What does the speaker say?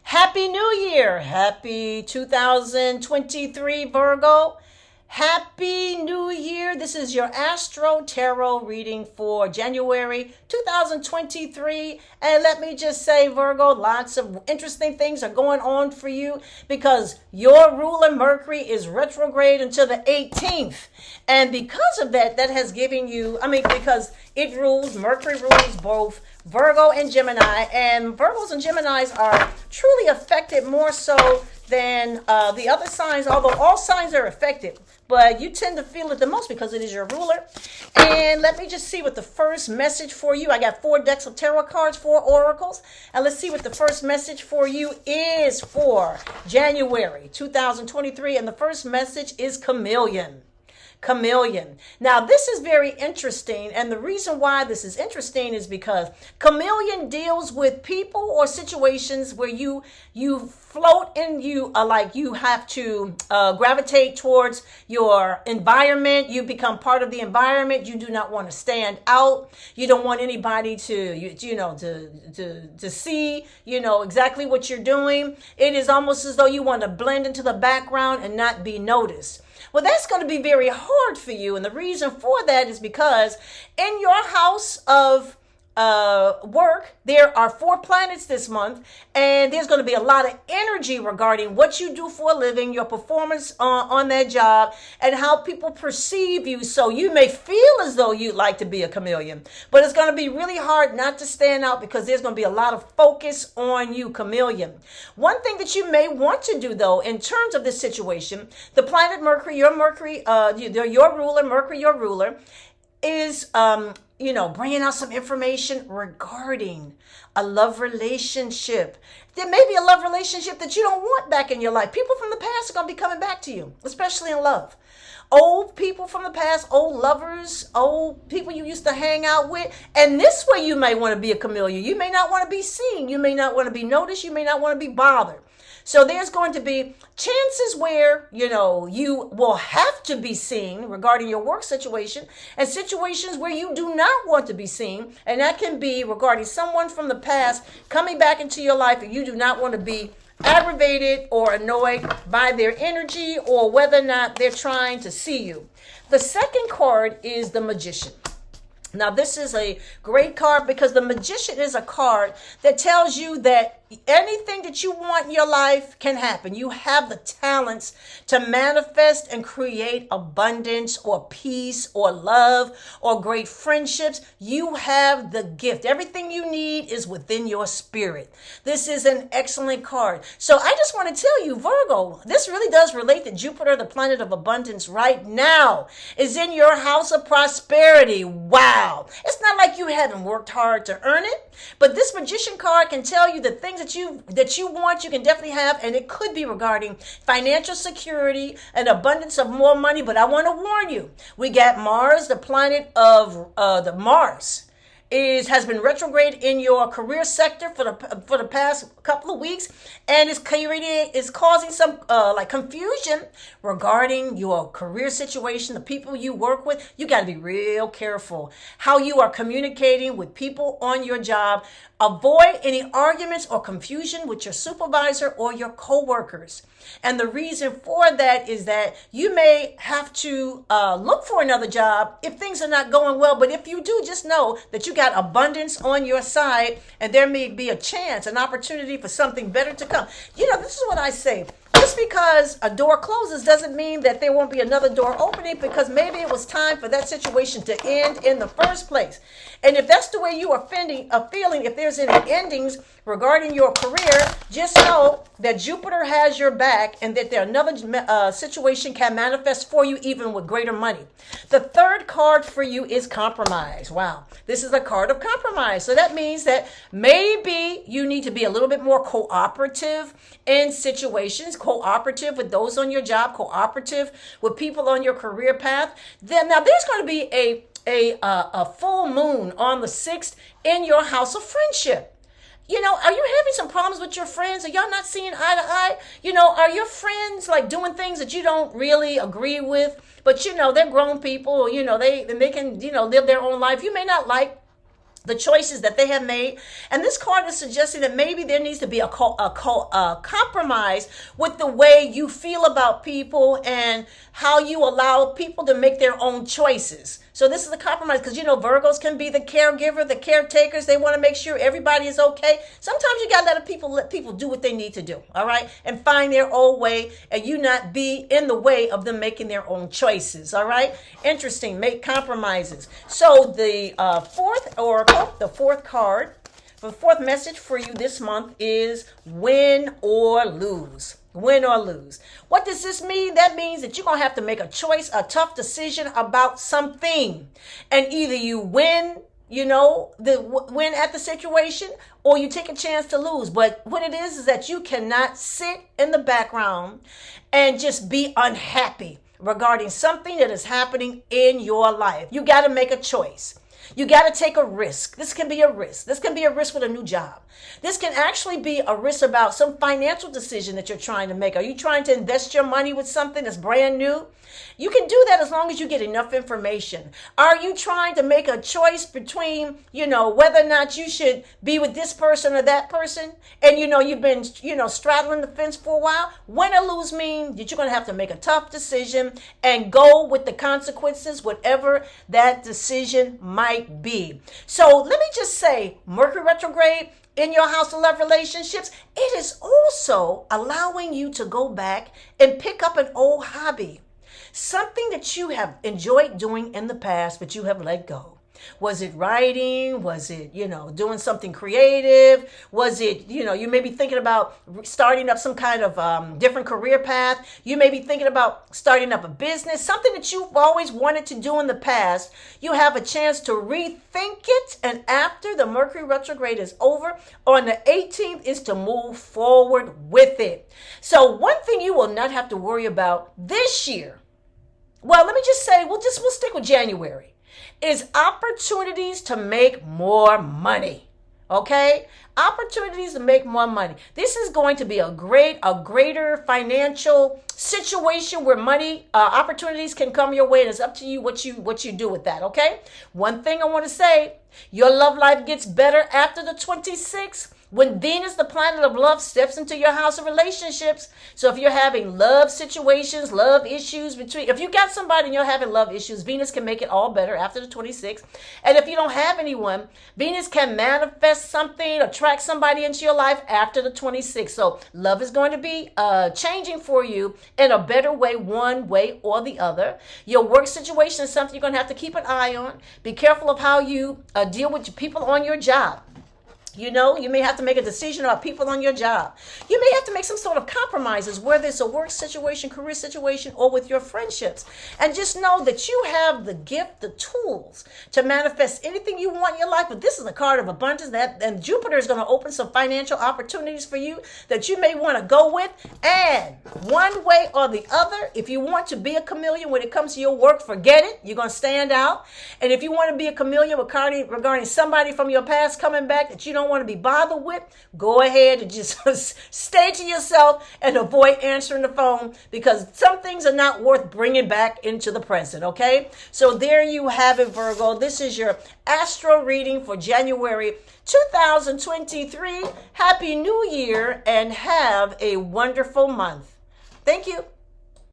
Happy New Year. Happy 2023, Virgo. Happy New Year. This is your Astro Tarot reading for January 2023. And let me just say, Virgo, lots of interesting things are going on for you because your ruler Mercury is retrograde until the 18th. And because of that, that has given you, because Mercury rules both Virgo and Gemini. And Virgos and Geminis are truly affected more so than the other signs, although all signs are affected. But you tend to feel it the most because it is your ruler. And let me just see what the first message for you. I got 4 decks of tarot cards, 4 oracles. And let's see what the first message for you is for January 2023. And the first message is chameleon. Chameleon. Now, this is very interesting, and the reason why this is interesting is because chameleon deals with people or situations where you float and you have to gravitate towards your environment. You become part of the environment. You do not want to stand out. You don't want anybody to see exactly what you're doing. It is almost as though you want to blend into the background and not be noticed. Well, that's going to be very hard for you. And the reason for that is because in your house of work, there are 4 planets this month, and there's going to be a lot of energy regarding what you do for a living, your performance on that job, and how people perceive you. So you may feel as though you'd like to be a chameleon, but it's going to be really hard not to stand out because there's going to be a lot of focus on you, chameleon. One thing that you may want to do, though, in terms of this situation, the planet Mercury, your ruler, Mercury, your ruler, is bringing out some information regarding a love relationship. There may be a love relationship that you don't want back in your life. People from the past are going to be coming back to you, especially in love. Old people from the past, old lovers, old people you used to hang out with. And this way you may want to be a chameleon. You may not want to be seen. You may not want to be noticed. You may not want to be bothered. So there's going to be chances where, you will have to be seen regarding your work situation, and situations where you do not want to be seen. And that can be regarding someone from the past coming back into your life, and you do not want to be aggravated or annoyed by their energy or whether or not they're trying to see you. The second card is the Magician. Now, this is a great card because the Magician is a card that tells you that anything that you want in your life can happen. You have the talents to manifest and create abundance or peace or love or great friendships. You have the gift. Everything you need is within your spirit. This is an excellent card. So I just want to tell you, Virgo, this really does relate to Jupiter, the planet of abundance right now, is in your house of prosperity. Wow. It's not like you haven't worked hard to earn it, but this Magician card can tell you the things that you want, you can definitely have, and it could be regarding financial security and abundance of more money. But I want to warn you, we got Mars, the planet of the Mars has been retrograde in your career sector for the past couple of weeks, and is causing some confusion regarding your career situation, the people you work with. You got to be real careful how you are communicating with people on your job. Avoid any arguments or confusion with your supervisor or your coworkers. And the reason for that is that you may have to look for another job if things are not going well. But if you do, just know that you got abundance on your side, and there may be a chance, an opportunity for something better to come. This is what I say. Just because a door closes doesn't mean that there won't be another door opening, because maybe it was time for that situation to end in the first place. And if that's the way you are feeling, if there's any endings regarding your career, just know that Jupiter has your back and that another situation can manifest for you even with greater money. The third card for you is compromise. Wow. This is a card of compromise. So that means that maybe you need to be a little bit more cooperative in situations, cooperative with those on your job, cooperative with people on your career path. Now there's going to be a full moon on the 6th in your house of friendship. Are you having some problems with your friends? Are y'all not seeing eye to eye? Are your friends doing things that you don't really agree with? But they're grown people. They can live their own life. You may not like the choices that they have made. And this card is suggesting that maybe there needs to be a compromise with the way you feel about people and how you allow people to make their own choices. So this is a compromise because, Virgos can be the caregiver, the caretakers. They want to make sure everybody is okay. Sometimes you got to let people do what they need to do, all right, and find their own way, and you not be in the way of them making their own choices, all right? Interesting. Make compromises. So the fourth oracle, the fourth card, the fourth message for you this month is win or lose. Win or lose. What does this mean? That means that you're going to have to make a choice, a tough decision about something. And either you win, win at the situation, or you take a chance to lose. But what it is that you cannot sit in the background and just be unhappy regarding something that is happening in your life. You got to make a choice. You got to take a risk. This can be a risk. This can be a risk with a new job. This can actually be a risk about some financial decision that you're trying to make. Are you trying to invest your money with something that's brand new? You can do that as long as you get enough information. Are you trying to make a choice between, whether or not you should be with this person or that person? And, you've been, straddling the fence for a while. Win or lose mean that you're going to have to make a tough decision and go with the consequences, whatever that decision might be. So let me just say, Mercury retrograde in your house of love relationships, it is also allowing you to go back and pick up an old hobby. Something that you have enjoyed doing in the past, but you have let go. Was it writing? Was it, doing something creative? Was it, you may be thinking about starting up some kind of different career path. You may be thinking about starting up a business, something that you've always wanted to do in the past. You have a chance to rethink it. And after the Mercury retrograde is over, on the 18th is to move forward with it. So one thing you will not have to worry about this year, well, let me just say, we'll stick with January, is opportunities to make more money. Okay? Opportunities to make more money. This is going to be a greater financial situation where money, opportunities can come your way, and it's up to you what you do with that. Okay? One thing I want to say, your love life gets better after the 26th. When Venus, the planet of love, steps into your house of relationships. So if you're having love situations, love issues if you got somebody and you're having love issues, Venus can make it all better after the 26th. And if you don't have anyone, Venus can manifest something, attract somebody into your life after the 26th. So love is going to be changing for you in a better way, one way or the other. Your work situation is something you're going to have to keep an eye on. Be careful of how you deal with people on your job. You may have to make a decision about people on your job. You may have to make some sort of compromises, whether it's a work situation, career situation, or with your friendships. And just know that you have the gift, the tools to manifest anything you want in your life. But this is a card of abundance, and Jupiter is going to open some financial opportunities for you that you may want to go with. And one way or the other, if you want to be a chameleon when it comes to your work, forget it. You're going to stand out. And if you want to be a chameleon regarding somebody from your past coming back that you don't want to be bothered with, go ahead and just stay to yourself and avoid answering the phone, because some things are not worth bringing back into the present. Okay, so there you have it, Virgo. This is your astro reading for January 2023. Happy New Year and have a wonderful month. Thank you.